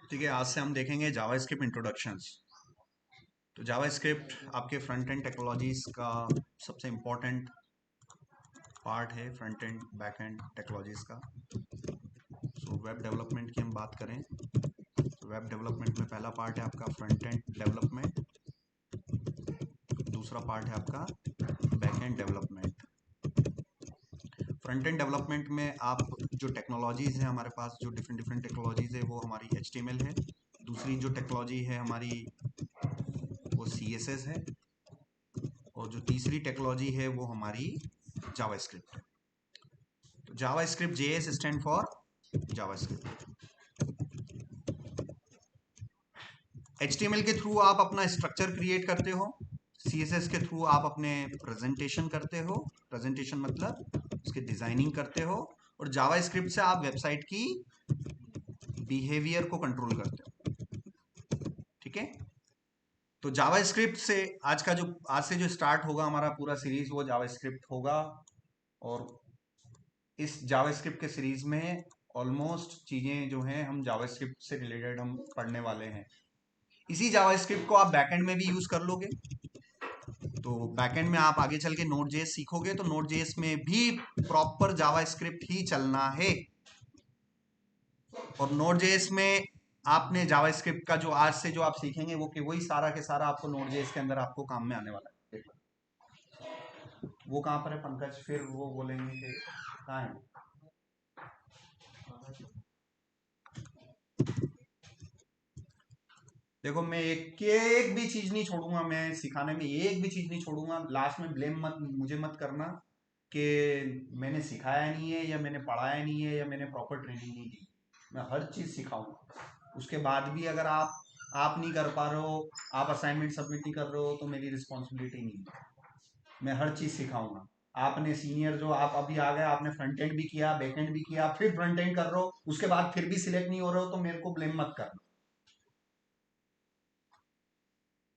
ठीक है, आज से हम देखेंगे जावास्क्रिप्ट इंट्रोडक्शंस। तो जावास्क्रिप्ट आपके फ्रंट एंड टेक्नोलॉजीज का सबसे इम्पोर्टेंट पार्ट है, front end back end technologies का। सो वेब डेवलपमेंट की हम बात करें तो वेब डेवलपमेंट में पहला पार्ट है आपका फ्रंट एंड डेवलपमेंट, दूसरा पार्ट है आपका back and development. Front end development में आप जो टेक्नोलॉजीज़ है हमारे पास, जो डिफरेंट डिफरेंट टेक्नोलॉजीज़ है वो हमारी HTML है। दूसरी जो टेक्नोलॉजी है हमारी वो CSS है, और जो तीसरी टेक्नोलॉजी है वो हमारी जावास्क्रिप्ट है। तो JavaScript JS stand for JavaScript. HTML के थ्रू आप अपना स्ट्रक्चर क्रिएट करते हो, CSS के थ्रू आप अपने प्रेजेंटेशन करते हो, प्रेजेंटेशन मतलब उसके डिजाइनिंग करते हो, और जावास्क्रिप्ट से आप वेबसाइट की बिहेवियर को कंट्रोल करते हो। ठीक है, तो जावास्क्रिप्ट से आज से जो स्टार्ट होगा हमारा पूरा सीरीज वो जावास्क्रिप्ट होगा। और इस जावास्क्रिप्ट के सीरीज में ऑलमोस्ट चीजें जो हैं हम जावास्क्रिप्ट से रिलेटेड हम पढ़ने वाले हैं। इसी जावास्क्रिप्ट को आप बैकएंड में भी यूज कर लोगे। तो बैकएंड में आप आगे चल के नोड जेएस सीखोगे तो नोड जेएस में भी प्रॉपर जावास्क्रिप्ट ही चलना है। और नोड जेएस में आपने जावास्क्रिप्ट का जो आज से जो आप सीखेंगे वो कि वही सारा के सारा आपको नोड जेएस के अंदर आपको काम में आने वाला है। वो कहाँ पर है पंकज? फिर वो बोलेंगे कि कहाँ है। देखो, मैं एक भी चीज नहीं छोड़ूंगा, मैं सिखाने में एक भी चीज नहीं छोड़ूंगा। लास्ट में ब्लेम मुझे मत करना कि मैंने सिखाया नहीं है या मैंने पढ़ाया नहीं है या मैंने प्रॉपर ट्रेनिंग नहीं दी। मैं हर चीज सिखाऊंगा। उसके बाद भी अगर आप नहीं कर पा रहे हो, आप असाइनमेंट सबमिट नहीं कर रहे हो, तो मेरी रिस्पॉन्सिबिलिटी नहीं है। मैं हर चीज सिखाऊंगा। आपने सीनियर जो आप अभी आ गए, आपने फ्रंट एंड भी किया, बैक एंड भी किया, फिर फ्रंट एंड कर रहे हो, उसके बाद फिर भी सिलेक्ट नहीं हो रहे हो, तो मेरे को ब्लेम मत करना।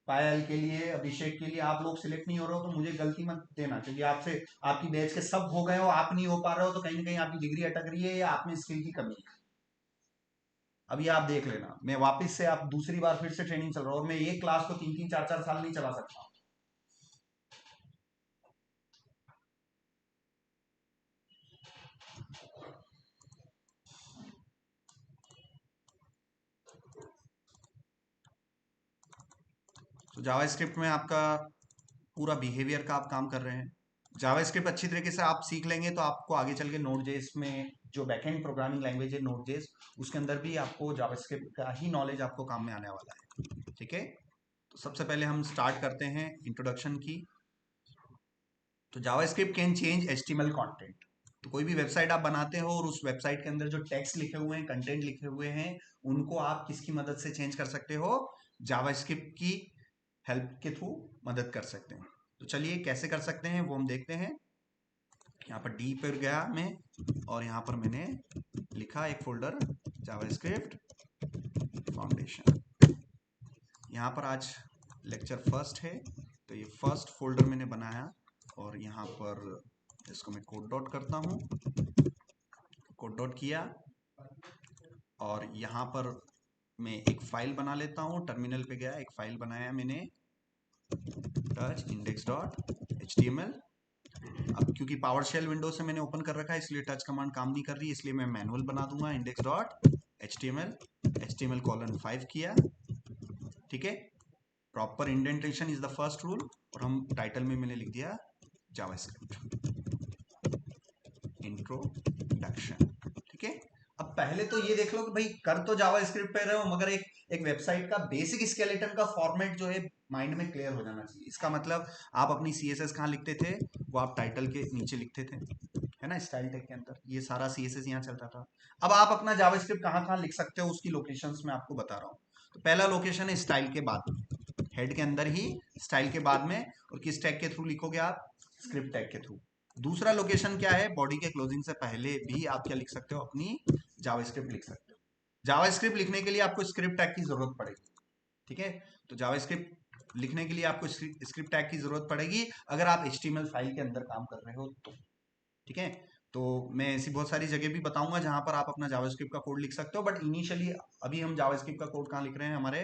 पायल के लिए, अभिषेक के लिए आप लोग सिलेक्ट नहीं हो रहे हो तो मुझे गलती मत देना, क्योंकि आपसे आपकी बैच के सब हो गए हो, आप नहीं हो पा रहे हो, तो कहीं ना कहीं आपकी डिग्री अटक रही है या आप में स्किल की कमी है। अभी आप देख लेना, मैं वापस से आप दूसरी बार फिर से ट्रेनिंग चल रहा हूँ, और मैं एक क्लास को 3 3 4 4 साल नहीं चला सकता। तो जावास्क्रिप्ट में आपका पूरा बिहेवियर का आप काम कर रहे हैं। जावास्क्रिप्ट अच्छी तरीके से आप सीख लेंगे तो आपको आगे चल के नोड जेएस में जो बैकएंड प्रोग्रामिंग लैंग्वेज है नोड जेएस, उसके अंदर भी आपको जावास्क्रिप्ट का ही नॉलेज आपको काम में आने वाला है। ठीक है, तो सबसे पहले हम स्टार्ट करते हैं इंट्रोडक्शन की। तो JavaScript can change HTML content. तो कोई भी वेबसाइट आप बनाते हो और उस वेबसाइट के अंदर जो टेक्स्ट लिखे हुए हैं, कंटेंट लिखे हुए हैं, उनको आप किसकी मदद से चेंज कर सकते हो? जावास्क्रिप्ट की हेल्प के थ्रू मदद कर सकते हैं। तो चलिए कैसे कर सकते हैं वो हम देखते हैं। यहाँ पर डी पर गया मैं, और यहाँ पर मैंने लिखा एक फोल्डर जावास्क्रिप्ट फाउंडेशन। यहाँ पर आज लेक्चर फर्स्ट है, तो ये फर्स्ट फोल्डर मैंने बनाया, और यहाँ पर इसको मैं कोड डॉट करता हूँ, कोड डॉट किया, और यहाँ पर मैं एक फाइल बना लेता हूँ। टर्मिनल पे गया, एक फाइल बनाया मैंने, टच इंडेक्स डॉट HTML। अब क्योंकि पावर शेल विंडो से मैंने ओपन कर रखा है इसलिए टच कमांड काम नहीं कर रही, इसलिए मैं मैनुअल बना दूंगा, इंडेक्स डॉट HTML, HTML:5 किया। ठीक है, proper indentation is the first rule, और हम टाइटल में मैंने लिख दिया जावास्क्रिप्ट इंट्रोडक्शन। ठीक है, अब पहले तो ये देख लो कि भाई कर तो जावास्क्रिप्ट पे रहे हो, मगर एक वेबसाइट का बेसिक स्केलेटन का फॉर्मेट जो है माइंड में क्लियर हो जाना चाहिए। इसका मतलब आप अपनी CSS कहाँ लिखते थे? वो आप टाइटल के नीचे लिखते थे, है ना, स्टाइल टैग के अंदर ये सारा CSS यहाँ चलता था। अब आप अपना जावास्क्रिप्ट कहाँ कहाँ लिख सकते हो उसकी लोकेशंस मैं आपको बता रहा हूँ। तो पहला लोकेशन है स्टाइल के बाद में, हेड के अंदर ही स्टाइल के बाद में, और किस टैग के थ्रू लिखोगे आप? स्क्रिप्ट टैग के थ्रू। दूसरा लोकेशन क्या है? बॉडी के क्लोजिंग से पहले भी आप क्या लिख सकते हो? अपनी जावास्क्रिप्ट लिख सकते हो। जावास्क्रिप्ट लिखने के लिए आपको स्क्रिप्ट टैग की जरूरत पड़ेगी। ठीक है, तो जावास्क्रिप्ट लिखने के लिए आपको स्क्रिप्ट टैग की जरूरत पड़ेगी अगर आप HTML फाइल के अंदर काम कर रहे हो तो। ठीक है, तो मैं ऐसी बहुत सारी जगह भी बताऊंगा जहां पर आप अपना जावास्क्रिप्ट का कोड लिख सकते हो, बट इनिशियली अभी हम जावास्क्रिप्ट का कोड कहाँ लिख रहे हैं, हमारे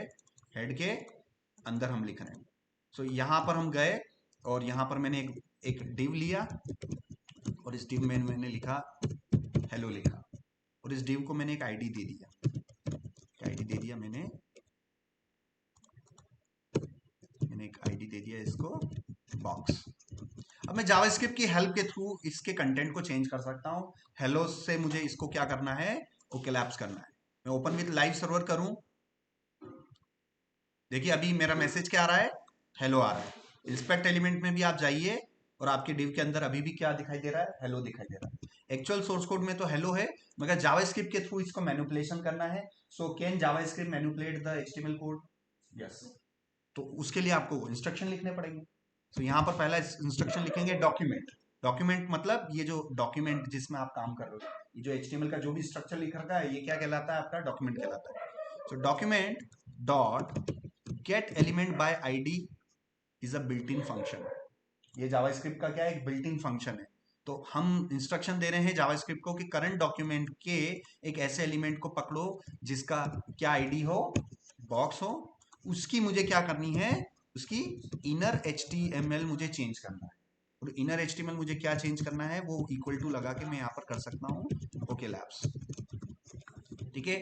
हेड के अंदर हम लिख रहे हैं। सो यहाँ पर हम गए और यहाँ पर मैंने एक डिव लिया और इस डिव में मैंने लिखा हेलो लिखा, और इस डिव को मैंने एक आईडी दे दिया। आईडी दे दिया मैंने एक आईडी दे दिया इसको बॉक्स। अब मैं जावास्क्रिप्ट की हेल्प के थ्रू इसके कंटेंट को चेंज कर सकता हूँ। हेलो से मुझे इसको क्या करना है, वो कोलैप्स करना है। मैं ओपन विद लाइव सर्वर करूं, देखिए अभी मेरा मैसेज क्या आ रहा है, हेलो आ रहा है। इंस्पेक्ट एलिमेंट में भी आप जाइए और आपके डिव के अंदर अभी भी क्या दिखाई दे रहा है, हेलो दिखाई दे रहा है। एक्चुअल सोर्स कोड में तो हेलो है, मगर जावास्क्रिप्ट के थ्रू इसको मैनिपुलेशन करना है। So can JavaScript manipulate the HTML code? Yes. तो उसके लिए आपको इंस्ट्रक्शन लिखने पड़ेंगे। तो यहाँ पर पहला इंस्ट्रक्शन लिखेंगे डॉक्यूमेंट। डॉक्यूमेंट मतलब ये जो डॉक्यूमेंट जिसमें आप काम कर रहे हो, ये जो एचटीएमएल का जो भी स्ट्रक्चर लिख रखा है, ये क्या कहलाता है, आपका डॉक्यूमेंट कहलाता है। So document dot get element by ID is a built in function. ये जावास्क्रिप्ट का क्या है, एक बिल्ट इन फंक्शन है। तो हम इंस्ट्रक्शन दे रहे हैं जावास्क्रिप्ट को कि करंट डॉक्यूमेंट के एक ऐसे एलिमेंट को पकड़ो जिसका क्या आईडी हो, बॉक्स हो, उसकी मुझे क्या करनी है, उसकी इनर एचटीएमएल मुझे चेंज करना है। और इनर एचटीएमएल मुझे क्या चेंज करना है, वो इक्वल टू लगा के मैं यहां पर कर सकता हूं ओके लैब्स। ठीक है।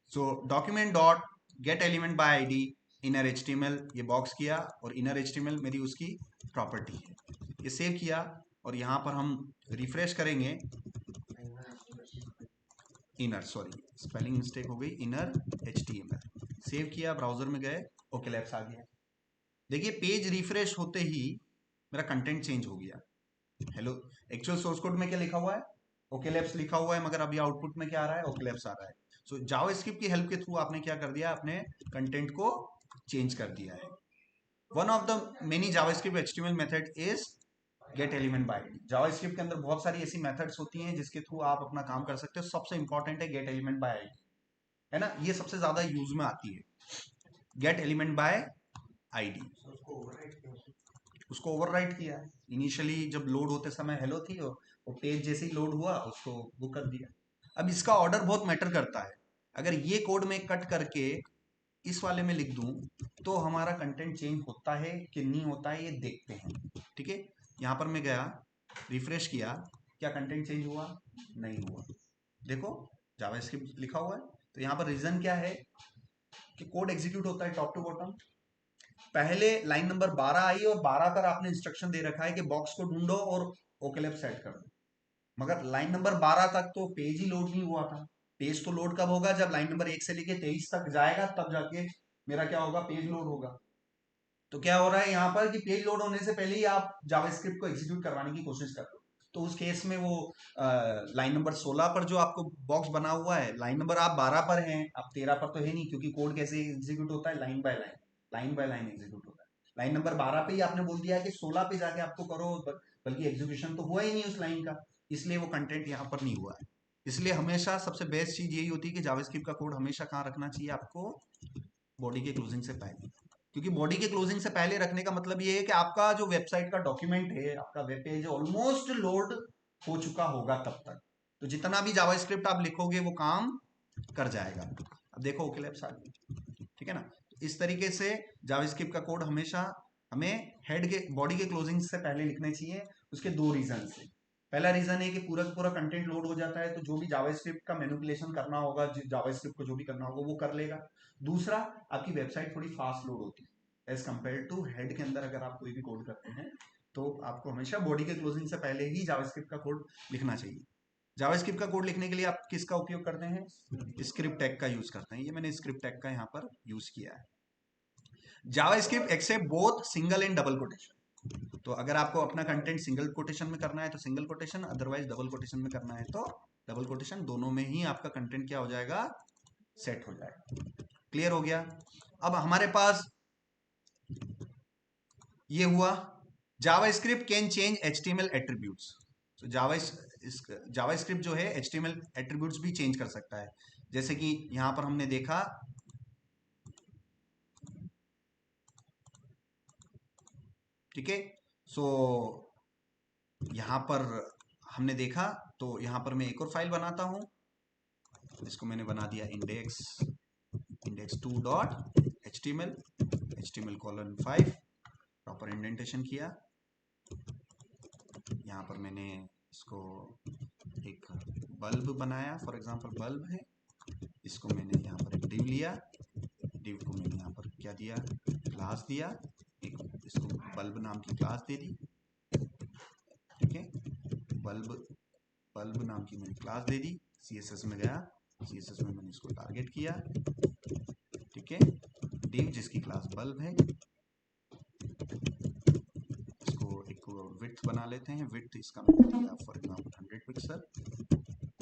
So document dot get element by ID inner HTML, ये बॉक्स किया और इनर एचटीएमएल मेरी उसकी प्रॉपर्टी है। ये सेव किया और यहां पर हम रिफ्रेश करेंगे, इनर, सॉरी स्पेलिंग मिस्टेक हो गई, इनर एचटीएमएल सेव किया, ब्राउजर में गए, ओके लैब्स आ गया। देखिए पेज रिफ्रेश होते ही मेरा कंटेंट चेंज हो गया। हेलो, एक्चुअल सोर्स कोड में क्या लिखा हुआ है, ओके लैब्स लिखा हुआ है, मगर अभी आउटपुट में क्या आ रहा है, ओके लैब्स आ रहा है। सो जावास्क्रिप्ट की हेल्प के थ्रू आपने क्या कर दिया, अपने कंटेंट को चेंज कर दिया है। One of the many JavaScript HTML method is get element by ID. JavaScript के अंदर बहुत सारी ऐसी मेथड्स होती हैं जिसके थ्रू आप अपना काम कर सकते हो। सबसे इंपॉर्टेंट है गेट एलिमेंट बाय आईडी, है ना, ये सबसे ज्यादा यूज में आती है, गेट एलिमेंट बाय आईडी। उसको ओवरराइट किया इनिशियली जब लोड होते समय हेलो थी, और वो पेज जैसे ही लोड हुआ उसको वो कर दिया। अब इसका ऑर्डर बहुत मैटर करता है। अगर ये कोड में कट करके इस वाले में लिख दूं तो हमारा कंटेंट चेंज होता है कि नहीं होता है, ये देखते हैं। ठीक है, यहां पर मैं गया, रिफ्रेश किया, क्या कंटेंट चेंज हुआ, नहीं हुआ। देखो जावास्क्रिप्ट लिखा हुआ है। तो यहाँ पर रीजन क्या है कि कोड एग्जीक्यूट होता है टॉप टू बॉटम। पहले लाइन नंबर 12 आई और 12 पर आपने इंस्ट्रक्शन दे रखा है कि बॉक्स को ढूंढो और ओकेलेप सेट कर दो, मगर लाइन नंबर 12 तक तो पेज ही लोड नहीं हुआ था। पेज तो लोड कब होगा, जब लाइन नंबर 1 से लेके 23 तक जाएगा, तब जाके मेरा क्या होगा, पेज लोड होगा। तो क्या हो रहा है यहाँ पर कि पेज लोड होने से पहले ही आप जावास्क्रिप्ट को एग्जीक्यूट करवाने की कोशिश कर रहे हो। तो उस केस में वो लाइन नंबर 16 पर जो आपको बॉक्स बना हुआ है, लाइन नंबर आप 12 पर हैं, आप 13 पर तो है नहीं, क्योंकि कोड कैसे एग्जीक्यूट होता है, line by line, line by line execute होता है। लाइन नंबर 12 पे ही आपने बोल दिया है कि 16 पे जाके आपको करो, बल्कि एग्जीक्यूशन तो हुआ ही नहीं उस लाइन का, इसलिए वो कंटेंट यहाँ पर नहीं हुआ है। इसलिए हमेशा सबसे बेस्ट चीज यही होती है कि जावास्क्रिप्ट का कोड हमेशा कहाँ रखना चाहिए आपको, बॉडी के क्लोजिंग से पहले। क्योंकि बॉडी के क्लोजिंग से पहले रखने का मतलब ये है कि आपका जो वेबसाइट का डॉक्यूमेंट है, आपका वेब पेज ऑलमोस्ट लोड हो चुका होगा तब तक। तो जितना भी जावास्क्रिप्ट आप लिखोगे वो काम कर जाएगा। अब देखो ओके लैब्स आ गई, ठीक है ना। इस तरीके से जावास्क्रिप्ट का कोड हमेशा हमें हेड के बॉडी के क्लोजिंग से पहले लिखने चाहिए। उसके दो रीजन से, पहला रीजन है कि पूरा का पूरा कंटेंट लोड हो जाता है, तो जो भी जावास्क्रिप्ट का मैनिपुलेशन करना होगा, जावास्क्रिप्ट को जो भी करना होगा वो कर लेगा। दूसरा, आपकी वेबसाइट थोड़ी फास्ट लोड होती है एज कंपेयर टू हेड के अंदर। अगर आप कोई भी कोड करते हैं तो आपको हमेशा बॉडी के क्लोजिंग से पहले ही जावास्क्रिप्ट का कोड लिखना चाहिए। जावास्क्रिप्ट का कोड लिखने के लिए आप किसका उपयोग करते हैं, स्क्रिप्ट टैग का यूज करते हैं। ये मैंने स्क्रिप्ट टैग का यहाँ पर यूज किया है। JavaScript accept both single and double quotation. तो अगर आपको अपना कंटेंट सिंगल कोटेशन में करना है तो single quotation, otherwise double quotation में करना है तो डबल कोटेशन, दोनों में ही आपका कंटेंट क्या हो जाएगा, सेट हो जाएगा। क्लियर हो गया। अब हमारे पास ये हुआ, JavaScript can change HTML attributes. तो जावास्क्रिप्ट जो है एचटीएमएल एट्रीब्यूट्स भी चेंज कर सकता है। जैसे कि यहां पर हमने देखा, ठीक है, सो यहां पर हमने देखा तो यहाँ पर मैं एक और फाइल बनाता हूँ, इसको मैंने बना दिया index2.html प्रॉपर इंडेंटेशन किया। यहाँ पर मैंने इसको एक बल्ब बनाया, फॉर एग्जांपल बल्ब है, इसको मैंने यहाँ पर एक डिव लिया, डिव को मैंने यहाँ पर क्या दिया, क्लास दिया, एक इसको बल्ब नाम की क्लास दे दी, ठीक है, बल्ब नाम की मैंने क्लास दे दी। CSS में गया, CSS में मैंने इसको टारगेट किया, ठीक है, डिव जिसकी क्लास बल्ब है, इसको एक विड्थ बना लेते हैं, विड्थ इसका मैंने दिया फॉर एग्जांपल 100 पिक्सल,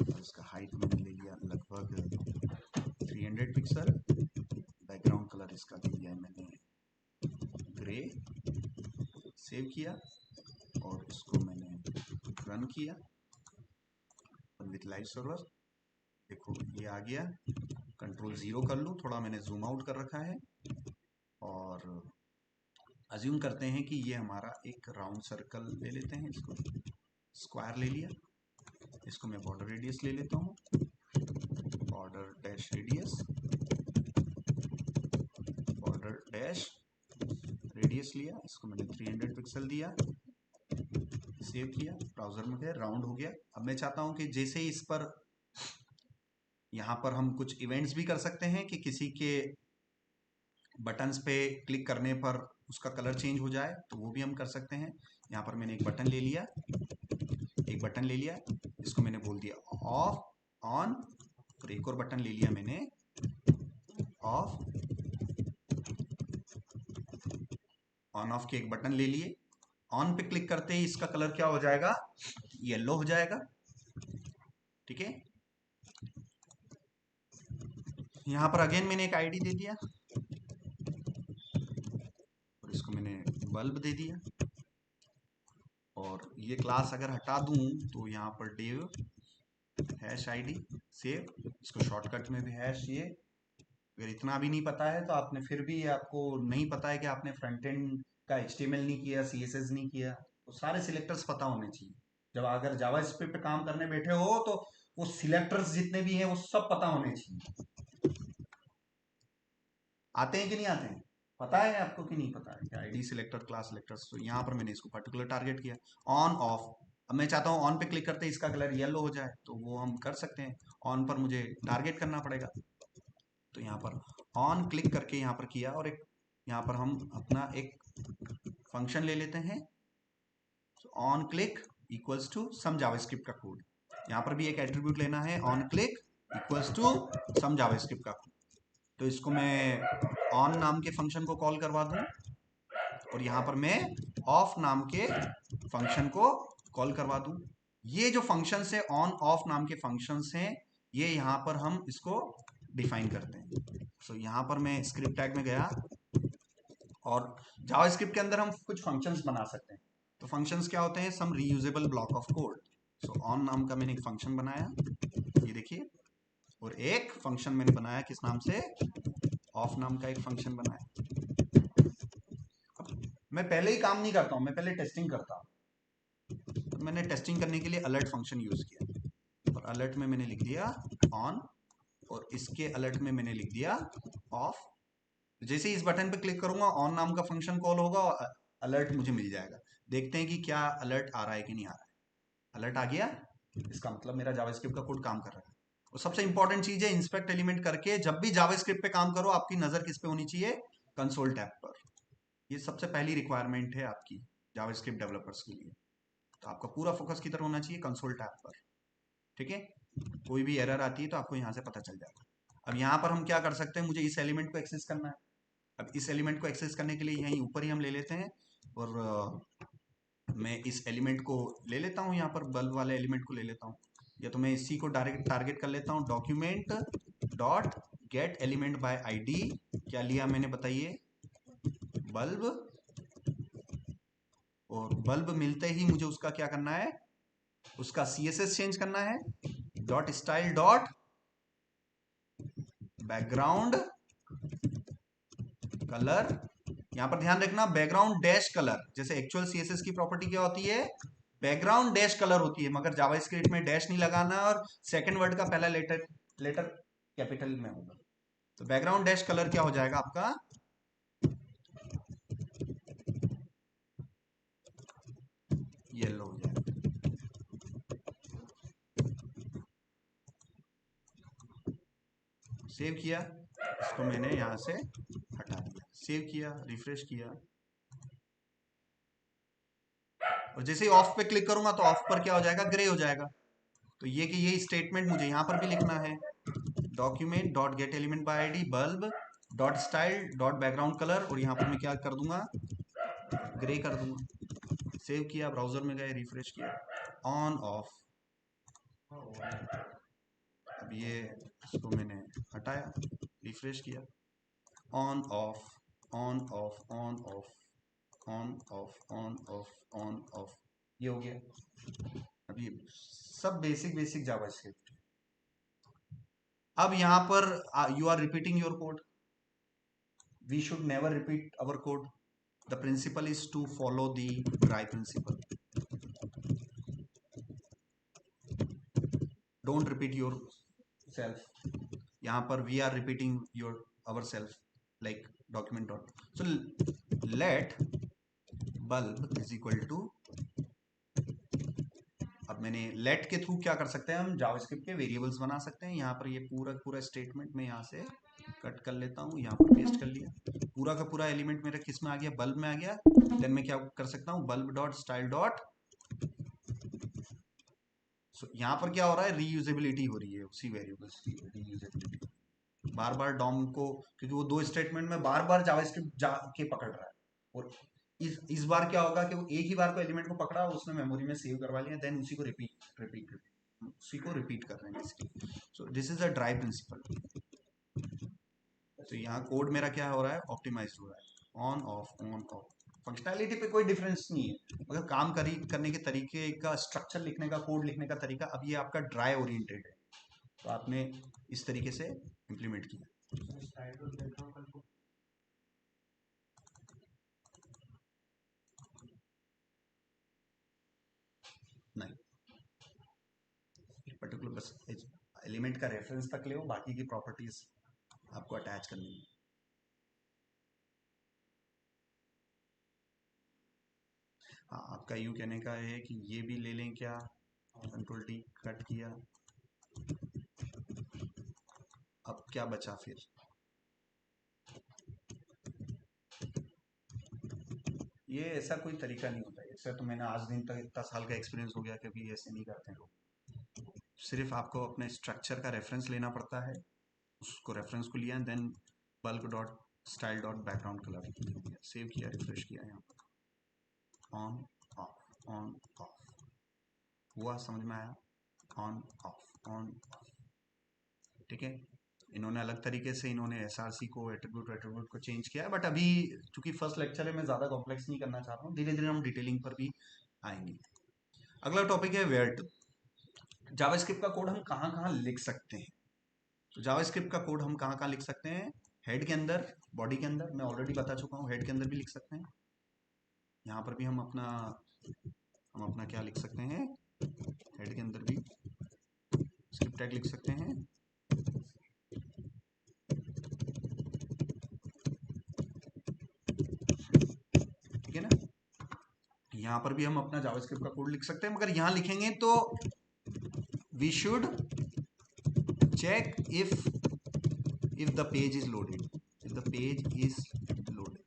और इसका हाइट मैंने ले लिया लगभग 300 पिक्सल, बैकग्राउंड कलर इसका दे दिया मैंने ग्रे, सेव किया और इसको मैंने रन किया विथ लाइव सर्वर। देखो ये आ गया, कंट्रोल 0 कर लूँ, थोड़ा मैंने जूम आउट कर रखा है, और अज्यूम करते हैं कि ये हमारा एक राउंड सर्कल ले लेते हैं, इसको स्क्वायर ले लिया, इसको मैं बॉर्डर रेडियस ले लेता हूँ, बॉर्डर डैश रेडियस लिया, इसको मैंने 300 पिक्सल दिया, सेव किया, ब्राउजर में गया, राउंड हो गया। अब मैं चाहता हूं कि जैसे ही इस पर यहाँ पर हम कुछ इवेंट्स भी कर सकते हैं कि किसी के बटन्स पे क्लिक करने पर उसका कलर चेंज हो जाए, तो वो भी हम कर सकते हैं। यहाँ पर मैंने एक बटन ले लिया, इसको मैंने बोल दिया ऑफ ऑन, और एक और बटन ले लिया मैंने ऑफ ऑन ऑफ के एक बटन ले लिए। ऑन पे क्लिक करते ही इसका कलर क्या हो जाएगा, येलो हो जाएगा, ठीक है। यहां पर अगेन मैंने एक आईडी दे दिया और इसको मैंने बल्ब दे दिया, और ये क्लास अगर हटा दूं तो यहाँ पर डिव हैश आईडी सेव, इसको शॉर्टकट में भी हैश, ये अगर इतना भी नहीं पता है तो आपने फिर भी आपको नहीं पता है कि आपने फ्रंट एंड का HTML नहीं किया, CSS नहीं किया, तो सारे सिलेक्टर्स पता होने चाहिए। जब अगर जावास्क्रिप्ट पे काम करने बैठे हो तो वो सिलेक्टर्स जितने भी हैं वो सब पता होने चाहिए। आते हैं कि नहीं आते हैं, पता है आपको कि नहीं पता है कि आईडी सिलेक्टर, क्लास सिलेक्टर्स। तो यहाँ पर मैंने इसको पर्टिकुलर टारगेट किया, ऑन ऑफ। अब मैं चाहता हूँ ऑन पे क्लिक करते इसका कलर येलो हो जाए, तो वो हम कर सकते हैं, ऑन पर मुझे टारगेट करना पड़ेगा। तो यहाँ पर ऑन क्लिक करके यहाँ पर किया, और एक यहाँ पर हम अपना एक फंक्शन ले लेते हैं, on click equals to some JavaScript का कोड। यहाँ पर भी एक एट्रीब्यूट लेना है, on click equals to some JavaScript का कोड। तो इसको मैं ऑन नाम के फंक्शन को कॉल करवा दूं, और यहाँ पर मैं ऑफ नाम के फंक्शन को कॉल करवा दूं। ये जो फंक्शंस है, ऑन ऑफ नाम के फंक्शंस हैं, ये यहाँ पर हम इसको डिफाइन करते हैं। सो यहाँ पर मैं स्क्रिप्ट टैग में गया, और जावास्क्रिप्ट के अंदर हम कुछ फंक्शंस बना सकते हैं। तो फंक्शंस क्या होते हैं, some reusable block of code. So on नाम का मैंने एक फंक्शन बनाया, ये देखिए, और एक फंक्शन मैंने बनाया किस नाम से, ऑफ नाम का एक फंक्शन बनाया। मैं पहले ही काम नहीं करता हूं, मैं पहले टेस्टिंग करता हूं। तो मैंने टेस्टिंग करने के लिए अलर्ट फंक्शन यूज किया, और अलर्ट में मैंने लिख दिया ऑन, और इसके अलर्ट में मैंने लिख दिया ऑफ। जैसे ही इस बटन पे क्लिक करूंगा ऑन नाम का फंक्शन कॉल होगा और अलर्ट मुझे मिल जाएगा। देखते हैं कि क्या अलर्ट आ रहा है कि नहीं आ रहा है। अलर्ट आ गया, इसका मतलब मेरा जावास्क्रिप्ट का कोड काम कर रहा है। और सबसे इंपॉर्टेंट चीज है, इंस्पेक्ट एलिमेंट करके जब भी जावास्क्रिप्ट पे काम करो आपकी नजर किस पे होनी चाहिए, कंसोल टैब पर। ये सबसे पहली रिक्वायरमेंट है आपकी जावास्क्रिप्ट डेवलपर्स के लिए। तो आपका पूरा फोकस किधर होना चाहिए, कंसोल टैब पर, ठीक है। कोई भी एरर आती है तो आपको यहाँ से पता चल जाएगा। अब यहाँ पर हम क्या कर सकते हैं, मुझे इस एलिमेंट को एक्सेस करना है। अब इस एलिमेंट को एक्सेस करने के लिए यहीं ऊपर ही हम ले लेते हैं, और मैं इस एलिमेंट को ले लेता हूँ, यहाँ पर बल्ब वाले एलिमेंट को ले लेता हूँ, या तो मैं इसी को डायरेक्ट टारगेट कर लेता हूँ, document dot get element by ID. क्या लिया मैंने बताइए, बल्ब, और बल्ब मिलते ही मुझे उसका क्या करना है, उसका CSS चेंज करना है, dot style dot background colour. यहां पर ध्यान रखना बैकग्राउंड डैश कलर, जैसे एक्चुअल CSS की प्रॉपर्टी क्या होती है, बैकग्राउंड डैश कलर होती है, मगर जावास्क्रिप्ट में डैश नहीं लगाना और सेकंड वर्ड का पहला लेटर कैपिटल में होगा। तो बैकग्राउंड डैश कलर क्या हो जाएगा आपका, येलो हो जाएगा। सेव किया, इसको मैंने यहां से हटा दिया, सेव किया, रिफ्रेश किया, और जैसे ही ऑफ पे क्लिक करूंगा तो ऑफ पर क्या हो जाएगा, ग्रे हो जाएगा। तो ये कि ये स्टेटमेंट मुझे यहां पर भी लिखना है, document dot get element by ID bulb dot style dot background colour, और यहां पर मैं क्या कर दूंगा, ग्रे कर दूंगा। सेव किया, ब्राउजर में गए, रिफ्रेश किया, ऑन ऑफ। अब ये इसको मैंने हटाया, रिफ्रेश किया, on off on off on off on off on off on off, ये हो गया। अब ये सब बेसिक बेसिक जावास्क्रिप्ट। अब यहां पर you are repeating your code, we should never repeat our code, the principle is to follow the DRY principle, don't repeat your self. यहां पर we are repeating your our self, like document dot, so let bulb is equal to, अब मैंने late के through क्या कर सकते हैं, हम जावास्क्रिप्ट के वेरिएबल्स बना सकते हैं। यहाँ पर ये पूरा पूरा स्टेटमेंट मैं यहाँ से कट कर लेता हूँ, यहाँ पर पेस्ट कर लिया, पूरा का पूरा एलिमेंट मेरा किस में आ गया, बल्ब में आ गया। देन मैं क्या कर सकता हूँ, बल्ब डॉट स्टाइल डॉट, यहाँ पर क्या हो रहा है, रीयूजेबिलिटी हो रही है उसी वेरिएबल्स की, रीयूजेबिलिटी। बार बार डॉम को, क्योंकि वो दो स्टेटमेंट में बार बार जावास्क्रिप्ट जाके पकड़ रहा है, और इस बार क्या होगा कि वो एक ही बार को एलिमेंट को पकड़ा, उसने मेमोरी में सेव करवा लिया, देन उसी को रिपीट उसी को रिपीट कर रहे हैं basically. So this is a DRY principle. तो यहाँ कोड मेरा क्या हो रहा है, ऑप्टिमाइज हो रहा है, on off on off. Functionality पे कोई डिफरेंस नहीं है, मगर काम करने के तरीके का, स्ट्रक्चर लिखने का, कोड लिखने का तरीका, अब ये आपका ड्राई ओरिएंटेड है, तो आपने इस तरीके से इम्प्लीमेंट किया। नहीं, पर्टिकुलर बस एलिमेंट का रेफरेंस तक ले, बाकी की प्रॉपर्टीज आपको अटैच करनी है। हाँ, आपका यूं कहने का है कि ये भी ले लें क्या, कंट्रोल टी कट किया, अब क्या बचा फिर, ये ऐसा कोई तरीका नहीं होता है, ऐसा तो मैंने आज दिन तक इतना साल का एक्सपीरियंस हो गया कि अभी ऐसे नहीं करते लोग। सिर्फ आपको अपने स्ट्रक्चर का रेफरेंस लेना पड़ता है, उसको रेफरेंस को लिया, then bulb dot style dot background colour, save किया, रिफ्रेश किया, यहाँ पर ऑन ऑफ हुआ, समझ में आया, ऑन ऑफ, ठीक है। इन्होंने अलग तरीके से इन्होंने एसआरसी को, एट्रीब्यूट को चेंज किया है, बट अभी चूंकि फर्स्ट लेक्चर है, मैं ज्यादा कॉम्प्लेक्स नहीं करना चाह रहा हूँ, धीरे धीरे हम डिटेलिंग पर भी आएंगे। अगला टॉपिक है वेयर टू। जावास्क्रिप्ट का कोड हम कहाँ कहाँ लिख सकते हैं, तो जावास्क्रिप्ट का कोड हम कहाँ कहाँ लिख सकते हैं, हेड के अंदर, बॉडी के अंदर, मैं ऑलरेडी बता चुका हूँ, हेड के अंदर भी लिख सकते हैं। यहाँ पर भी हम अपना क्या लिख सकते हैं, हेड के अंदर भी स्क्रिप्ट टैग लिख सकते हैं। ठीक है ना, यहाँ पर भी हम अपना जावास्क्रिप्ट का कोड लिख सकते हैं, मगर यहाँ लिखेंगे तो we should check if the page is loaded, if the page is loaded.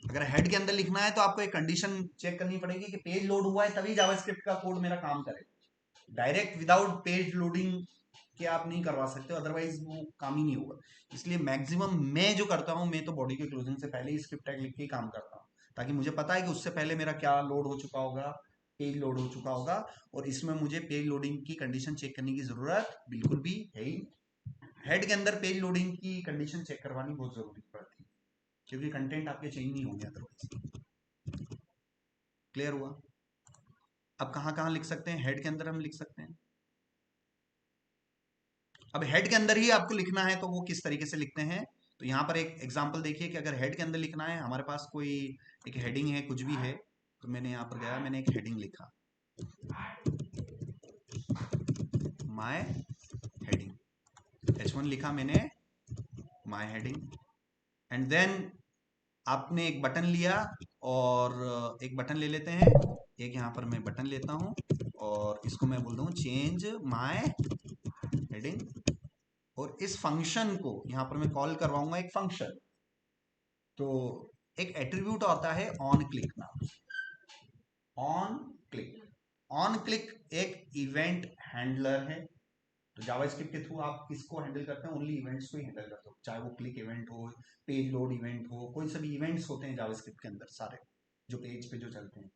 अगर हेड के अंदर लिखना है तो आपको एक कंडीशन चेक करनी पड़ेगी कि पेज लोड हुआ है तभी जावास्क्रिप्ट का कोड मेरा काम करेगा। डायरेक्ट विदाउट पेज लोडिंग के आप नहीं करवा सकते, अदरवाइज वो काम ही नहीं होगा। इसलिए मैक्सिमम मैं जो करता हूँ, मैं तो बॉडी के क्लोजिंग से पहले ही स्क्रिप्ट टैग लिख के ही काम करता हूँ, ताकि मुझे पता है कि उससे पहले मेरा क्या लोड हो चुका होगा, पेज लोड हो चुका होगा, और इसमें मुझे पेज लोडिंग की कंडीशन चेक करने की जरूरत बिल्कुल भी है ही। हेड के अंदर पेज लोडिंग की कंडीशन चेक करवानी बहुत जरूरी पड़ती है, क्योंकि कंटेंट आपके चेंज नहीं होंगे अदरवाइज। क्लियर हुआ। अब कहाँ कहाँ लिख सकते हैं, हेड के अंदर हम लिख सकते हैं। अब हेड के अंदर ही आपको लिखना है तो वो किस तरीके से लिखते हैं, तो यहाँ पर एक एग्जांपल देखिए कि अगर हेड के अंदर लिखना है, हमारे पास कोई एक हेडिंग है, कुछ भी है, तो मैंने यहाँ पर गया, मैंने एक हेडिंग लिखा, माय हेडिंग, H1 लिखा मैंने, माय हेडिंग, एंड देन आपने एक बटन लिया और एक बटन ले लेते हैं, एक यहाँ पर मैं बटन लेता हूँ और इसको मैं बोल दूँ चेंज माय हेडिंग, और इस फंक्शन को यहाँ पर मैं कॉल करवाऊंगा एक फंक्शन। तो एक एट्रीब्यूट आता है ऑन क्लिक नाम, ऑन क्लिक। ऑन क्लिक एक इवेंट हैंडलर है। तो जावास्क्रिप्ट के थ्रू आप किसको हैंडल करते हैं? ओनली इवेंट्स को ही हैंडल करते हो, चाहे वो क्लिक इवेंट हो, पेज लोड इवेंट हो, कोई सभी इवेंट्स होते हैं जावास्क्रिप्ट के अंदर सारे जो पेज पे जो चलते हैं।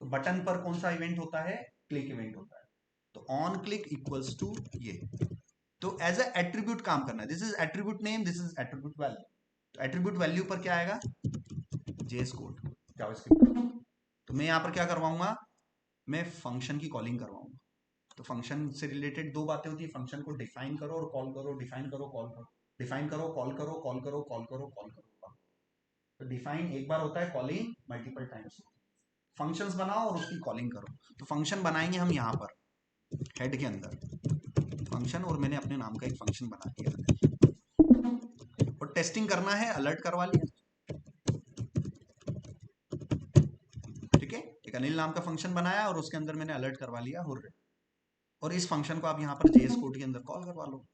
तो बटन पर कौन सा इवेंट होता है? क्लिक इवेंट होता है। तो ऑन क्लिक इक्वल्स टू ये। तो एज ए एट्रीब्यूट काम करना है, this is attribute name, this is attribute value. तो एट्रीब्यूट वैल्यू पर क्या आएगा? JS code, JavaScript. तो मैं यहां पर क्या करवाऊंगा? मैं फंक्शन की कॉलिंग करवाऊंगा। तो फंक्शन से रिलेटेड दो बातें होती है, फंक्शन को डिफाइन करो और कॉल करो, डिफाइन करो कॉल करो, डिफाइन करो कॉल करो, कॉल करो कॉल करो, कॉल करो। तो डिफाइन एक बार होता है, कॉलिंग मल्टीपल टाइम्स। फंक्शंस बनाओ और उसकी कॉलिंग करो। तो फंक्शन बनाएंगे हम यहाँ पर हेड के अंदर फंक्शन, और मैंने अपने नाम का एक फंक्शन बना दिया और टेस्टिंग करना है, अलर्ट करवा लिया। ठीक है, एक अनिल नाम का फंक्शन बनाया और उसके अंदर मैंने अलर्ट करवा लिया हुर्रे। और इस फंक्शन को आप यहाँ पर जेएस कोड के अंदर कॉल करवा लो।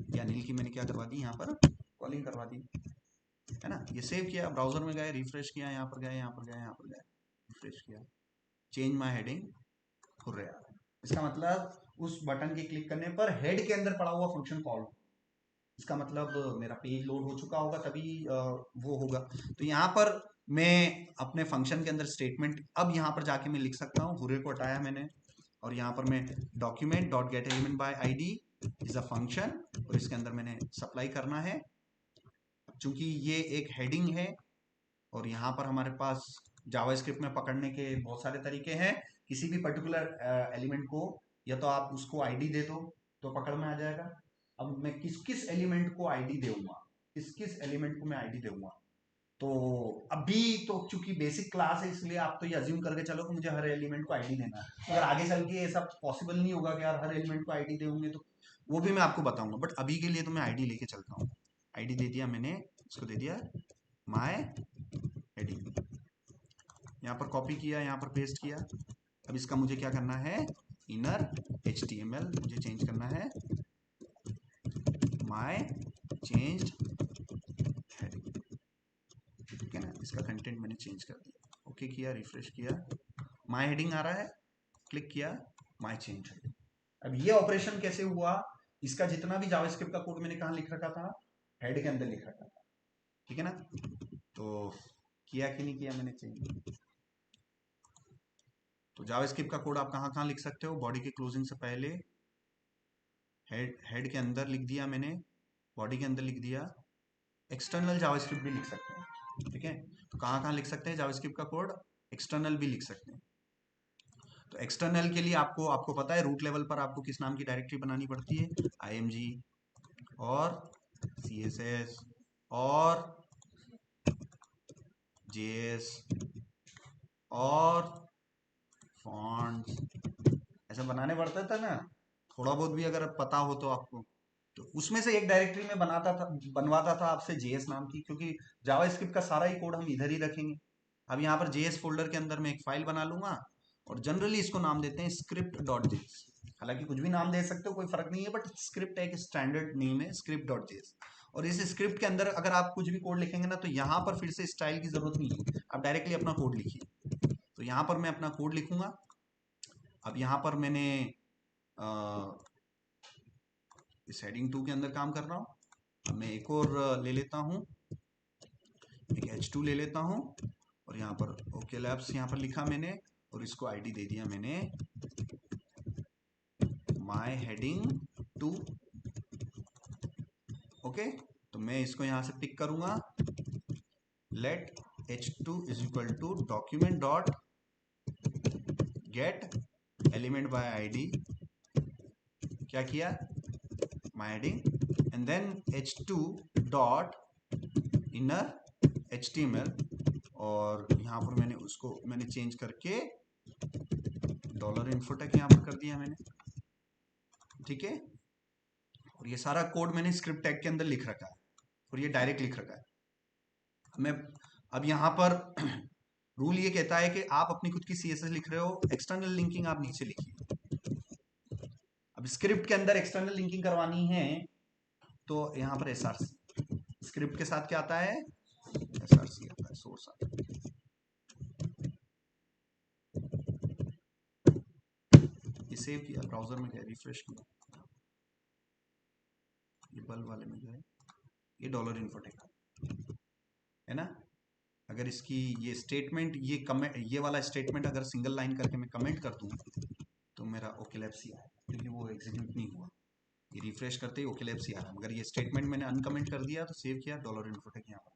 ये अनिल की मैंने क्या करवा दी, यहाँ पर कॉलिंग करवा दी, है ना। ये सेव किया, ब्राउजर में गए, रिफ्रेश किया, यहाँ पर गए, यहाँ पर गए, यहाँ पर गए, रिफ्रेश किया, चेंज माय हेडिंग, हुर्रे आ रहा है। इसका मतलब उस बटन के क्लिक करने पर हेड के अंदर पड़ा हुआ फंक्शन कॉल हो, इसका मतलब मेरा पेज लोड हो चुका होगा, तभी वो होगा। तो यहाँ पर मैं अपने फंक्शन के अंदर स्टेटमेंट अब यहाँ पर जाके मैं लिख सकता हूँ, हुर्रे को हटाया मैंने, और यहाँ पर मैं document dot get element by ID is a function, और इसके अंदर मैंने सप्लाई करना है। चूंकि ये एक हेडिंग है और यहाँ पर हमारे पास जावास्क्रिप्ट में पकड़ने के बहुत सारे तरीके हैं। किसी भी पर्टिकुलर एलिमेंट को या तो आप उसको आईडी दे दो तो पकड़ में आ जाएगा। अब मैं किस किस एलिमेंट को आईडी दूंगा, किस किस एलिमेंट को मैं आईडी दूंगा, तो अभी तो चूंकि बेसिक क्लास है इसलिए आप तो ये अज्यूम करके चलो कि मुझे हर एलिमेंट को आईडी देना है। अगर आगे चल के ये सब पॉसिबल नहीं होगा कि यार हर एलिमेंट को आईडी देंगे, तो वो भी मैं आपको बताऊंगा, बट अभी के लिए तो मैं आईडी लेके चलता हूँ। आईडी दे दिया मैंने, इसको दे दिया माय हेडिंग, यहाँ पर कॉपी किया, यहाँ पर पेस्ट किया। अब इसका मुझे क्या करना है? इनर HTML मुझे चेंज करना है, माय चेंज्ड हेडिंग। ठीक है ना, इसका कंटेंट मैंने चेंज कर दिया, ओके किया, रिफ्रेश किया, माय हेडिंग आ रहा है, क्लिक किया, माय चेंज हेडिंग। अब ये ऑपरेशन कैसे हुआ? इसका जितना भी जावास्क्रिप्ट का कोड मैंने कहाँ लिख रखा था? हेड के अंदर लिख रखा था। ठीक है ना, तो किया कि नहीं किया मैंने चेंज? तो जावास्क्रिप्ट का कोड आप कहाँ कहाँ लिख सकते हो? बॉडी के क्लोजिंग से पहले हेड के अंदर लिख दिया मैंने, बॉडी के अंदर लिख दिया, एक्सटर्नल जावास्क्रिप्ट भी लिख सकते हैं। ठीक है, तो कहाँ कहाँ लिख सकते हैं जावास्क्रिप्ट का कोड? एक्सटर्नल भी लिख सकते हैं। तो एक्सटर्नल के लिए आपको आपको पता है रूट लेवल पर आपको किस नाम की डायरेक्टरी बनानी पड़ती है? img और css और js और fonts, ऐसा बनाने पड़ता था ना, थोड़ा बहुत भी अगर पता हो तो आपको। तो उसमें से एक डायरेक्टरी में बनवाता था आपसे जेएस नाम की, क्योंकि जावास्क्रिप्ट का सारा ही कोड हम इधर ही रखेंगे। अब यहाँ पर जेएस फोल्डर के अंदर मैं एक फाइल बना लूंगा और जनरली इसको नाम देते हैं स्क्रिप्ट डॉट जेएस। हालांकि कुछ भी नाम दे सकते हो, कोई फर्क नहीं है, बट स्क्रिप्ट एक स्टैंडर्ड नेम है, स्क्रिप्ट डॉट जेएस। और इस स्क्रिप्ट के अंदर अगर आप कुछ भी कोड लिखेंगे ना, तो यहाँ पर फिर से स्टाइल की जरूरत नहीं है, आप डायरेक्टली अपना कोड लिखिए। तो यहाँ पर मैं अपना कोड लिखूंगा। अब यहाँ पर मैंने इस हेडिंग 2 के अंदर काम कर रहा हूँ। अब मैं एक और ले लेता हूँ, एक H2 ले लेता हूँ, और यहाँ पर ओके लैब्स यहाँ पर लिखा मैंने, और इसको आईडी दे दिया मैंने माय हेडिंग 2। ओके, तो मैं इसको यहाँ से पिक करूंगा, let H2 is equal to document dot get element by ID, क्या किया? My heading, and then H2 dot inner HTML, और यहाँ पर मैंने उसको चेंज करके डॉलर इन्फोटेक यहाँ पर कर दिया मैंने, ठीक है। और ये सारा कोड मैंने स्क्रिप्ट टैग के अंदर लिख रखा है और ये डायरेक्ट लिख रखा है। मैं अब यहाँ पर रूल ये कहता है कि आप अपनी खुद की CSS लिख रहे हो, एक्सटर्नल लिंकिंग आप नीचे लिखिए। अब स्क्रिप्ट के अंदर एक्सटर्नल लिंकिंग करवानी है तो यहाँ पर SRC, स्क्रिप्ट के साथ क्या आता है, SRC आता है, सोर्स आता है। ये सेव किया, ब्राउजर में गया, रिफ्रेश किया, ये बल्ब वाले में गया, ये डॉलर इन्फोटेक है ना। अगर इसकी ये स्टेटमेंट, ये कमेंट, ये वाला स्टेटमेंट अगर सिंगल लाइन करके मैं कमेंट कर दूं तो मेरा ओकेलेप्सी आएगा, क्योंकि वो एग्जीक्यूट नहीं हुआ। ये रिफ्रेश करते ही ओकेलेप्सी आ रहा है। मगर ये स्टेटमेंट मैंने अनकमेंट कर दिया तो सेव किया, डॉलर इन्फोटेक यहाँ पर,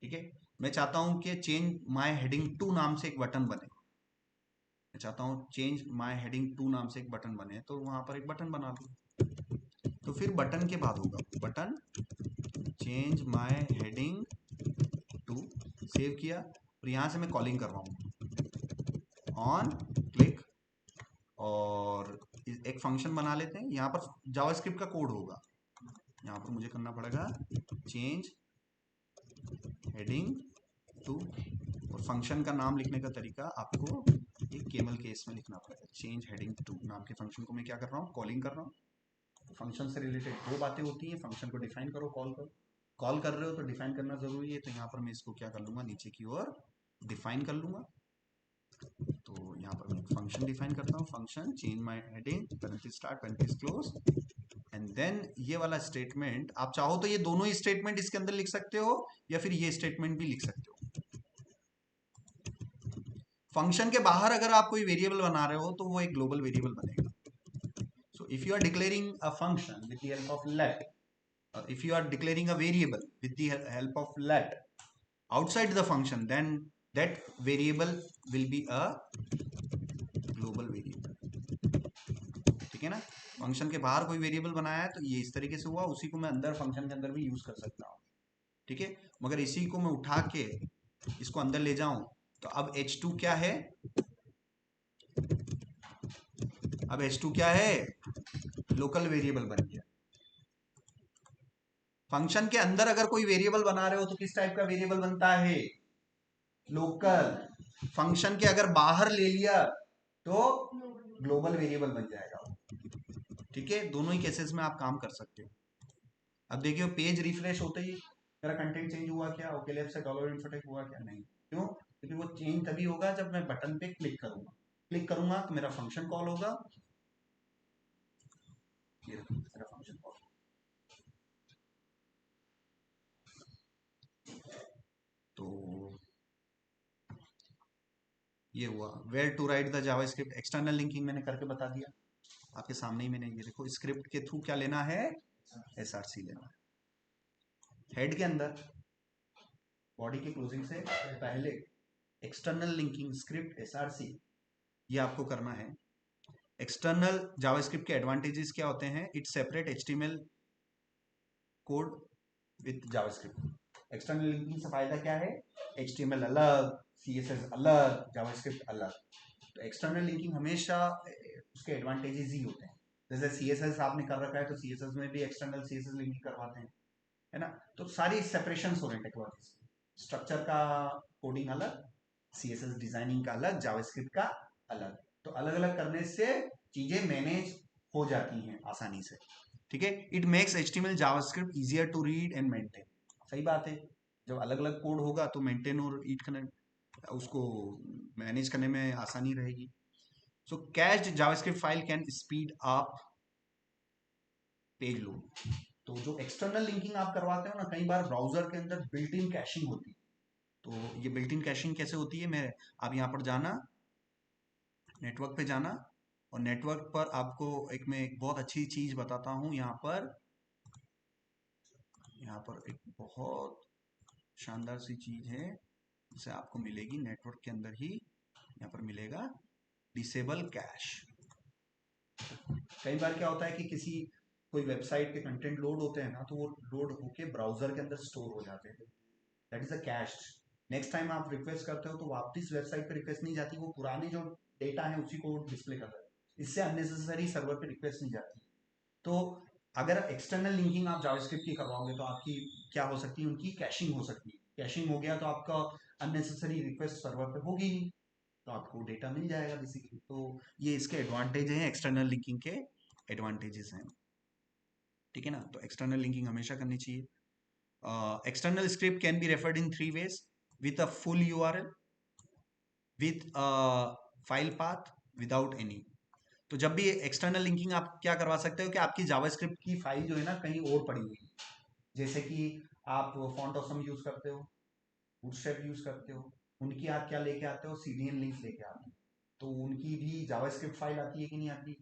ठीक है। मैं चाहता हूँ कि चेंज माय हेडिंग टू नाम से एक बटन बने, मैं चाहता हूँ चेंज माय हेडिंग टू नाम से एक बटन बने, तो वहां पर एक बटन बना दूँ। तो फिर बटन के बाद होगा button change my heading to, save किया और यहाँ से मैं कॉलिंग कर रहा हूँ ऑन क्लिक, और एक फंक्शन बना लेते हैं। यहाँ पर जावास्क्रिप्ट का कोड होगा, यहाँ पर मुझे करना पड़ेगा चेंज हेडिंग टू, और फंक्शन का नाम लिखने का तरीका आपको एक केमल केस में लिखना पड़ेगा। चेंज हेडिंग टू नाम के फंक्शन को मैं क्या कर रहा हूँ, कॉलिंग कर रहा हूँ। फंक्शन से रिलेटेड दो बातें होती हैं, फंक्शन को डिफाइन करो, कॉल करो। कॉल कर रहे हो तो डिफाइन करना जरूरी है, तो यहाँ पर मैं इसको क्या कर लूंगा, नीचे की ओर डिफाइन कर लूंगा। तो यहाँ पर मैं फंक्शन डिफाइन करता हूँ, function change my heading, parenthesis start parenthesis close, and then ये वाला स्टेटमेंट, आप चाहो तो ये दोनों ही स्टेटमेंट इसके अंदर लिख सकते हो या फिर ये स्टेटमेंट भी लिख सकते हो। फंक्शन के बाहर अगर आप कोई वेरिएबल बना रहे हो तो वो एक ग्लोबल वेरिएबल बनेगा। So if you are declaring a function with the help of let, if you are declaring a variable with the help of let outside the function, then that variable will be a global variable, ठीक है ना। Function के बाहर कोई variable बनाया है तो ये इस तरीके से हुआ, उसी को मैं अंदर फंक्शन के अंदर भी यूज कर सकता हूँ, ठीक है। मगर इसी को मैं उठा के इसको अंदर ले जाऊं तो अब h2 क्या है, अब h2 क्या है, लोकल वेरिएबल बन गया। फंक्शन के अंदर अगर कोई वेरिएबल बना रहे हो तो किस टाइप का वेरिएबल बनता है, लोकल। फंक्शन के अगर बाहर ले लिया तो ग्लोबल वेरिएबल बन जाएगा, ठीक है। दोनों ही केसेस में आप काम कर सकते हो। अब देखिए पेज रिफ्रेश होते ही मेरा कंटेंट चेंज हुआ क्या, ओके लेफ्ट से डॉलर इन्फोटेक हुआ क्या, नहीं। क्यों, क्योंकि वो चेंज तभी होगा जब मैं बटन पे क्लिक करूंगा तो मेरा फंक्शन कॉल होगा, ये मेरा फंक्शन कॉल। तो ये हुआ where to write the JavaScript. External linking मैंने करके बता दिया आपके सामने ही, मैंने ये देखो स्क्रिप्ट के थ्रू क्या लेना है, SRC लेना है। हेड के अंदर बॉडी की क्लोजिंग से पहले एक्सटर्नल लिंकिंग स्क्रिप्ट SRC ये आपको करना है। एक्सटर्नल जावास्क्रिप्ट के एडवांटेजेस क्या होते हैं, it separate HTML code with JavaScript. External linking से फायदा क्या है, HTML अलग, CSS अलग, जावास्क्रिप्ट अलग। तो एक्सटर्नल लिंकिंग हमेशा उसके एडवांटेजेस ही होते हैं। जैसे CSS आपने कर रखा है तो CSS में भी एक्सटर्नल CSS लिंकिंग करवाते हैं, है ना। तो सारी सेपरेशन हो रहे हैं टेक्नोलॉजी, स्ट्रक्चर का कोडिंग अलग, CSS डिजाइनिंग का अलग, जावास्क्रिप्ट का अलग। तो अलग अलग करने से चीजें मैनेज हो जाती हैं आसानी से, ठीक है। It makes HTML JavaScript easier to read and maintain. सही बात है, जब अलग अलग कोड होगा तो मेंटेन और रीड करने, उसको मैनेज करने में आसानी रहेगी। So cached JavaScript file can speed up page load. तो जो एक्सटर्नल लिंकिंग आप करवाते हो ना, कई बार ब्राउजर के अंदर बिल्ट इन कैशिंग होती है। तो ये बिल्ट इन कैशिंग कैसे होती है, मैं आप यहाँ पर जाना, नेटवर्क पे जाना, और नेटवर्क पर आपको मैं एक बहुत अच्छी चीज बताता हूँ। यहाँ पर एक बहुत शानदार सी चीज है जिसे आपको मिलेगी नेटवर्क के अंदर ही, यहाँ पर मिलेगा डिसेबल कैश। कई बार क्या होता है कि कोई वेबसाइट के कंटेंट लोड होते हैं ना, तो वो लोड होके ब्राउजर के अंदर स्टोर हो जाते हैं, that is a cash. Next time आप रिक्वेस्ट करते हो तो वापस वेबसाइट पे रिक्वेस्ट नहीं जाती, वो पुराने जो डेटा है उसी को डिस्प्ले कर रहा है, इससे अननेसेसरी सर्वर पे रिक्वेस्ट नहीं जाती। तो अगर एक्सटर्नल लिंकिंग आप जावास्क्रिप्ट की करवाओगे तो आपकी क्या हो सकती है, उनकी कैशिंग हो सकती है। कैशिंग हो गया तो आपका अननेसेसरी रिक्वेस्ट सर्वर पे होगी नहीं, तो आपको डेटा मिल जाएगा बेसिकली। तो ये इसके एडवांटेज हैं, एक्सटर्नल लिंकिंग के एडवांटेजेस हैं, ठीक है ना। तो एक्सटर्नल लिंकिंग हमेशा करनी चाहिए। External script can be referred in 3 ways: with a full URL, with a file path, without any। तो जब भी एक्सटर्नल लिंकिंग आप क्या करवा सकते हो कि आपकी जावास्क्रिप्ट की फाइल जो है ना कहीं और पड़ी हुई है, जैसे कि आप फॉन्ट ऑसम यूज करते हो, बूटस्ट्रैप यूज करते हो, उनकी आप क्या लेके आते हो, सीडीएन लिंक्स लेके आते हो। तो उनकी भी जावास्क्रिप्ट फाइल आती है कि नहीं आती,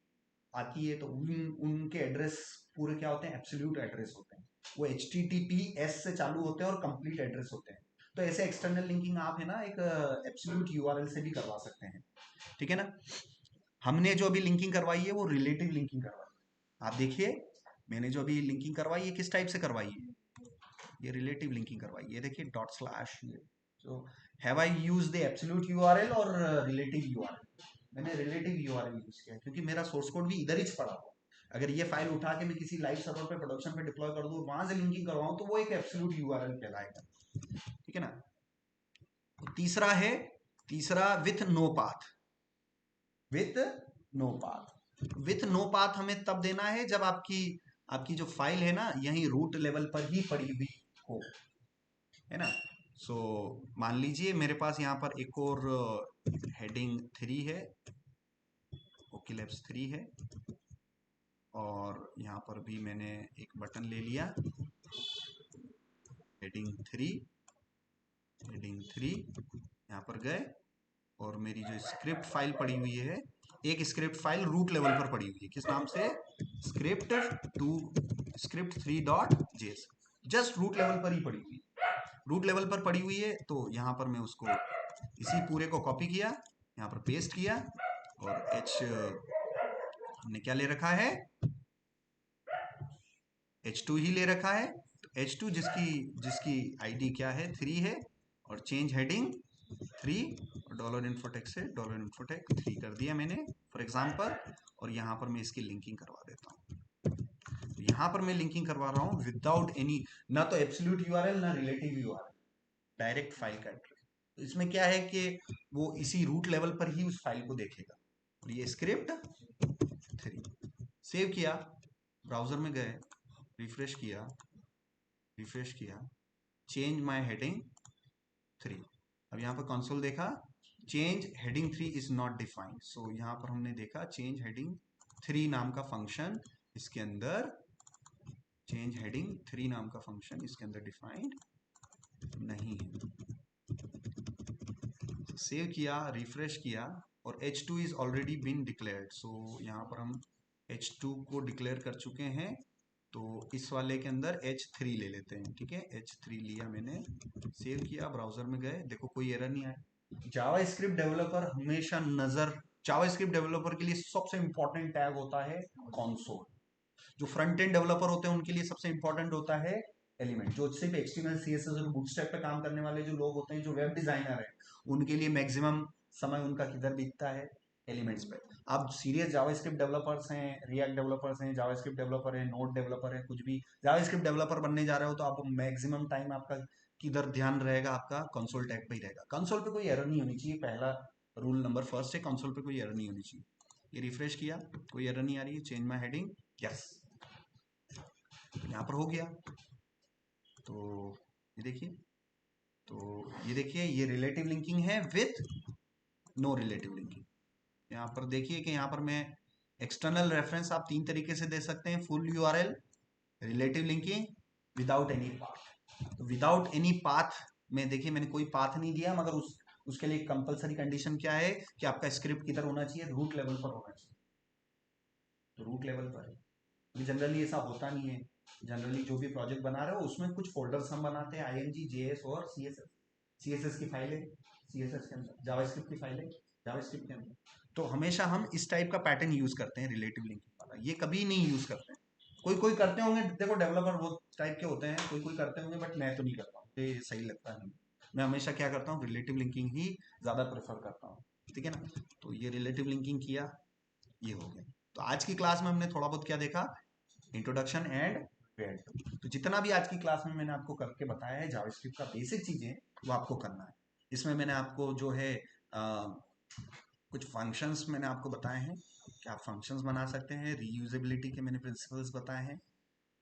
आती है। तो उनके एड्रेस पूरे क्या होते हैं, एब्सोल्यूट एड्रेस होते हैं, वो HTTPS से चालू होते हैं और कंप्लीट एड्रेस होते हैं। तो ऐसे एक्सटर्नल लिंकिंग आप है ना एक एब्सोल्यूट यूआरएल से भी करवा सकते हैं, ठीक है ना। हमने जो अभी लिंकिंग करवाई है वो रिलेटिव लिंकिंग करवाई है। आप देखिए मैंने जो अभी लिंकिंग करवाई है किस टाइप से करवाई है, ये रिलेटिव लिंकिंग करवाई है। ये देखिए डॉट स्लैश, तो have I use the absolute URL और रिलेटिव यूआरएल। मैंने रिलेटिव यूआरएल यूज किया क्योंकि मेरा सोर्स कोड भी इधर ही पड़ा हो। अगर ये फाइल उठा के मैं किसी लाइव सर्वर पे प्रोडक्शन पे डिप्लॉय कर दूं, वहां से लिंकिंग करवाऊं, तो वो एक एब्सोल्यूट यूआरएल कहलाएगा, ठीक है ना। तीसरा है, तीसरा with no path. With no path, with no path हमें तब देना है जब आपकी आपकी जो फाइल है ना यही रूट लेवल पर ही पड़ी हुई हो, है ना। सो मान लीजिए मेरे पास यहाँ पर एक और हेडिंग 3 है, ओके लैब्स 3 है, और यहाँ पर भी मैंने एक बटन ले लिया, हेडिंग 3, हेडिंग 3 यहाँ पर गए, और मेरी जो स्क्रिप्ट फाइल पड़ी हुई है, एक स्क्रिप्ट फाइल रूट लेवल पर पड़ी हुई है, किस नाम से, script 2, script 3.js, just root level पर ही पड़ी हुई है, रूट लेवल पर पड़ी हुई है। तो यहाँ पर मैं उसको इसी पूरे को कॉपी किया, यहाँ पर पेस्ट किया, और हमने क्या ले रखा है, H2 ही ले रखा है। तो H2 जिसकी जिसकी आईडी क्या है, 3 है, और चेंज हेडिंग 3, डॉलर इन्फोटेक से डॉलर इन्फोटेक 3 कर दिया मैंने फॉर एग्जाम्पल। और यहाँ पर मैं इसकी लिंकिंग करवा देता हूँ। तो यहाँ पर मैं लिंकिंग करवा रहा हूँ विदाउट एनी, ना तो एब्सोल्यूट यूआरएल ना रिलेटिव यूआरएल, डायरेक्ट फाइल का एड्रेस। तो इसमें क्या है कि वो इसी रूट लेवल पर ही उस फाइल को देखेगा। और ये स्क्रिप्ट 3 सेव किया, ब्राउजर में गए, रिफ्रेश किया, रिफ्रेश किया, चेंज माय हेडिंग 3। अब यहाँ पर कंसोल देखा, change heading 3 is not defined. So यहाँ पर हमने देखा चेंज हेडिंग 3 नाम का फंक्शन इसके अंदर, चेंज हेडिंग 3 नाम का फंक्शन इसके अंदर डिफाइंड नहीं है। सेव किया, रिफ्रेश किया, और H2 is already been declared. So यहाँ पर हम H2 को डिक्लेयर कर चुके हैं, तो इस वाले के अंदर H3 ले लेते हैं, ठीक है। H3 लिया मैंने, सेव किया, ब्राउजर में गए, देखो कोई एरर नहीं आया। जावास्क्रिप्ट डेवलपर हमेशा नजर, जावास्क्रिप्ट डेवलपर के लिए सबसे इंपॉर्टेंट टैग होता है कंसोल। जो फ्रंट एंड डेवलपर होते हैं उनके लिए सबसे इंपॉर्टेंट होता है एलिमेंट। जो सिर्फ HTML CSS और बूटस्ट्रैप पे काम करने वाले जो लोग होते हैं, जो वेब डिजाइनर है, उनके लिए मैक्सिमम समय उनका किधर बीतता है, एलिमेंट्स पे। आप सीरियस जावास्क्रिप्ट डेवलपर्स हैं, रिएक्ट डेवलपर्स हैं, जावास्क्रिप्ट डेवलपर हैं, नोड डेवलपर है, कुछ भी जावास्क्रिप्ट डेवलपर बनने जा रहे हो, तो आप मैक्सिमम टाइम आपका किधर ध्यान रहेगा, आपका कंसोल टैग पे ही रहेगा। कंसोल पे कोई एरर नहीं होनी चाहिए, पहला रूल नंबर फर्स्ट है, कंसोल पे कोई एरर नहीं होनी चाहिए। ये रिफ्रेश किया, कोई एरर नहीं आ रही है, चेंज माय हेडिंग, यस, यहाँ पर हो गया। तो ये देखिए, तो ये देखिए ये रिलेटिव लिंकिंग है विथ नो रिलेटिव लिंकिंग। यहाँ पर देखिए कि यहाँ पर मैं एक्सटर्नल रेफरेंस आप 3 तरीके से दे सकते हैं, full URL, relative linking, without any path. तो विदाउट एनी पाथ में देखिए मैंने कोई पाथ नहीं दिया, मगर उसके लिए कंपलसरी कंडीशन क्या है कि आपका स्क्रिप्ट किधर होना चाहिए, रूट लेवल पर होना चाहिए। तो रूट लेवल पर है, जनरली ऐसा होता नहीं है। जनरली जो भी प्रोजेक्ट बना रहे हो उसमें कुछ फोल्डर्स हम बनाते हैं, ING, JS और CSS। CSS की फाइलें CSS के अंदर, जावास्क्रिप्ट की फाइलें जावास्क्रिप्ट के अंदर। तो हमेशा हम इस टाइप का पैटर्न यूज करते हैं, रिलेटिव लिंकिंग वाला। ये कभी नहीं यूज करते हैं, कोई कोई करते होंगे, देखो डेवलपर वो टाइप के होते हैं, कोई कोई करते होंगे, बट मैं तो नहीं करता हूँ, ये सही लगता नहीं। मैं हमेशा क्या करता हूँ, रिलेटिव लिंकिंग ही ज्यादा प्रेफर करता हूँ। ठीक है ना। तो ये रिलेटिव लिंकिंग किया, ये हो गया। तो आज की क्लास में हमने थोड़ा बहुत क्या देखा, इंट्रोडक्शन एंड वेयर। तो जितना भी आज की क्लास में मैंने आपको करके बताया है जावास्क्रिप्ट का बेसिक चीजें, वो आपको करना है। इसमें मैंने आपको जो है कुछ फंक्शंस मैंने आपको बताए हैं कि आप फंक्शंस बना सकते हैं, रीयूजेबिलिटी के मैंने प्रिंसिपल्स बताए हैं,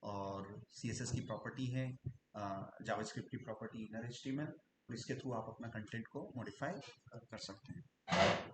और सीएसएस की प्रॉपर्टी है, जावास्क्रिप्ट की प्रॉपर्टी इनर एचटीएमएल, और इसके थ्रू आप अपना कंटेंट को मॉडिफाई कर सकते हैं।